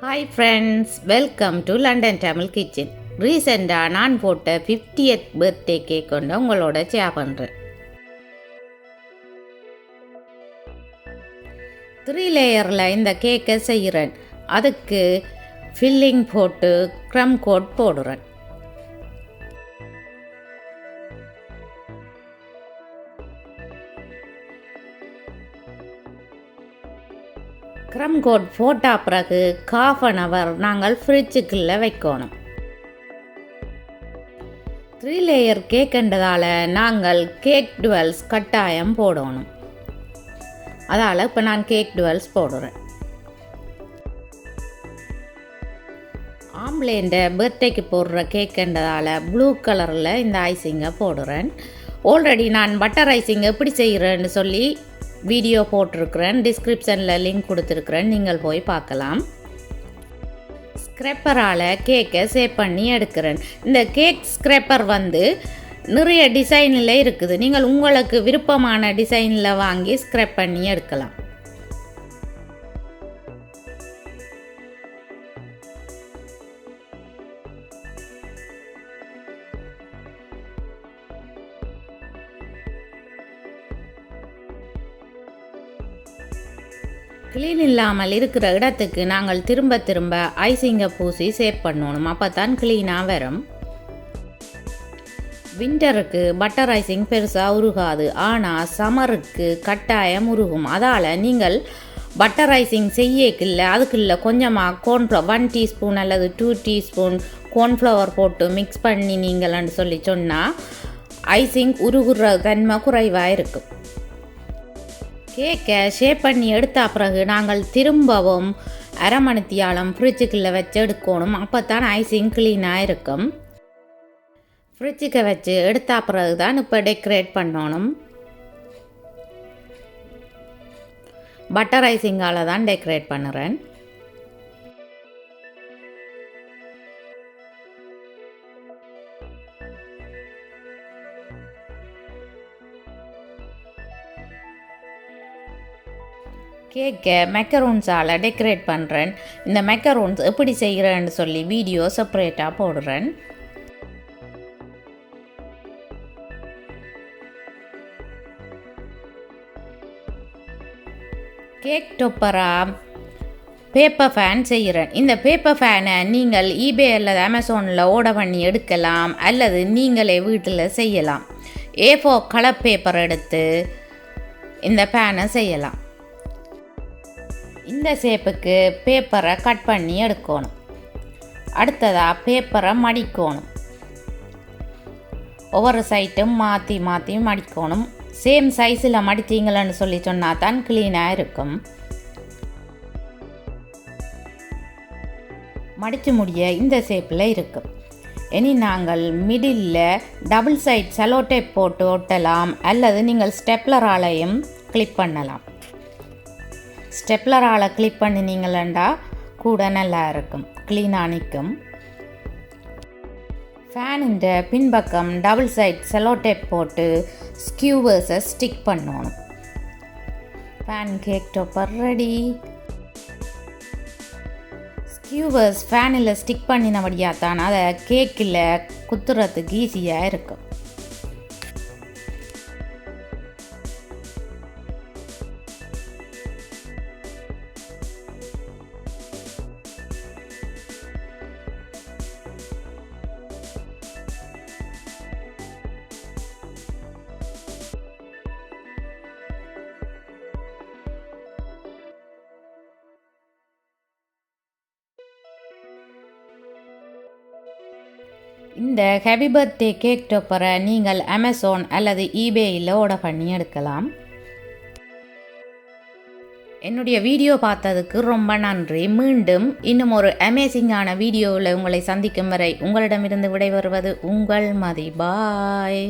Hi friends, welcome to London Tamil kitchen. ரீசெண்டாக நான் போட்ட 50th பர்த்டே கேக் கொண்டு உங்களோட ஷேர் பண்ணுறேன். 3 லேயரில் இந்த கேக்கை செய்கிறேன். அதுக்கு ஃபில்லிங் போட்டு க்ரம் கோட் போடுறேன். க்ரம் கோட் போட்ட பிறகு 1/2 hour நாங்கள் ஃப்ரிட்ஜுக்குள்ளே வைக்கணும். 3 லேயர் கேக்குன்றதால் நாங்கள் கேக் டுவெல்ஸ் கட்டாயம் போடணும். அதால் இப்போ நான் கேக் டுவெல்ஸ் போடுறேன். ஆம்லேண்ட பர்த்டேக்கு போடுற கேக்குன்றதால் ப்ளூ கலரில் இந்த ஐசிங்கை போடுறேன். ஆல்ரெடி நான் பட்டர் ஐசிங் எப்படி செய்கிறேன்னு சொல்லி வீடியோ போட்டிருக்கிறேன். டிஸ்கிரிப்ஷனில் லிங்க் கொடுத்துருக்குறேன், நீங்கள் போய் பார்க்கலாம். ஸ்க்ரேப்பரால் கேக்கை சேவ் பண்ணி எடுக்கிறேன். இந்த கேக் ஸ்க்ரேப்பர் நிறைய டிசைனில் இருக்குது. நீங்கள் உங்களுக்கு விருப்பமான டிசைனில் வாங்கி ஸ்க்ரேப் பண்ணி எடுக்கலாம். க்ளீன் இல்லாமல் இருக்கிற இடத்துக்கு நாங்கள் திரும்ப திரும்ப ஐசிங்கை பூசி சேவ் பண்ணணும். அப்போ தான் க்ளீனாக வரும். விண்டருக்கு பட்டர் ஐசிங் பெருசாக உருகாது, ஆனால் சம்மருக்கு கட்டாயம் உருகும். அதால் நீங்கள் பட்டர் ஐசிங் செய்யக்கில்ல அதுக்குள்ள கொஞ்சமாக கார்ன்ஃப்ளவர் 1 டீஸ்பூன் அல்லது 2 டீஸ்பூன் கார்ன்ஃப்ளவர் போட்டு மிக்ஸ் பண்ணி நீங்கள்னு சொல்லி சொன்னால் ஐசிங் உருகுற தன்மை குறைவாக இருக்கும். கேக்கை ஷேப் பண்ணி எடுத்த பிறகு நாங்கள் திரும்பவும் 1/2 மணித்தியாலம் ஃப்ரிட்ஜுக்குள்ளே வச்சு எடுக்கணும். அப்போ தான் ஐசிங் க்ளீனாக இருக்கும். ஃப்ரிட்ஜுக்கு வச்சு எடுத்த பிறகு தான் இப்போ டெக்கரேட் பண்ணணும். பட்டர் ஐசிங்கால் தான் டெக்கரேட் பண்ணுறேன். கேக்கை மெக்கரூன்ஸால் டெக்கரேட் பண்ணுறேன். இந்த மெக்கரூன்ஸ் எப்படி செய்கிறேன்னு சொல்லி வீடியோ செப்பரேட்டாக போடுறேன். கேக் டொப்பராக பேப்பர் ஃபேன் செய்கிறேன். இந்த பேப்பர் ஃபேனை நீங்கள் ஈபே அல்லது அமேசானில் ஆர்டர் பண்ணி எடுக்கலாம், அல்லது நீங்களே வீட்டில் செய்யலாம். A4 கலர் பேப்பர் எடுத்து இந்த ஃபேனை செய்யலாம். இந்த ஷேப்புக்கு பேப்பரை கட் பண்ணி எடுக்கணும். அடுத்ததாக பேப்பரை மடிக்கணும். ஒவ்வொரு சைட்டும் மாற்றி மாற்றி மடிக்கணும். சேம் சைஸில் மடித்தீங்களன்னு சொல்லி சொன்னால் தான் க்ளீனாக இருக்கும். மடித்து முடிய இந்த ஷேப்பில் இருக்கும். இனி நாங்கள் middle double side cello tape போட்டு ஒட்டலாம், அல்லது நீங்கள் ஸ்டெப்லராலையும் கிளிப் பண்ணலாம். ஸ்டெப்லரால் கிளிப் பண்ணினீங்களா கூட நல்லா இருக்கும், க்ளீனாக நிற்கும். ஃபேனின் பின்பக்கம் டபுள் சைட் செலோ டேப் போட்டு ஸ்கியூவர்ஸை ஸ்டிக் பண்ணணும். Fan cake topper ready. Skewers ஃபேனில் ஸ்டிக் பண்ணினபடியாக தான் அதை கேக்கில் குத்துறதுக்கு ஈஸியாக இருக்கும். இந்த ஹேப்பி பர்த்டே கேக் டொப்பரை நீங்கள் அமேசான் அல்லது ஈபேயில் ஆர்டர் பண்ணி எடுக்கலாம். என்னுடைய வீடியோ பார்த்ததுக்கு ரொம்ப நன்றி. மீண்டும் இன்னும் ஒரு அமேசிங்கான வீடியோவில் உங்களை சந்திக்கும் வரை உங்களிடமிருந்து விடைபெறுவது உங்கள் மதி. பாய்.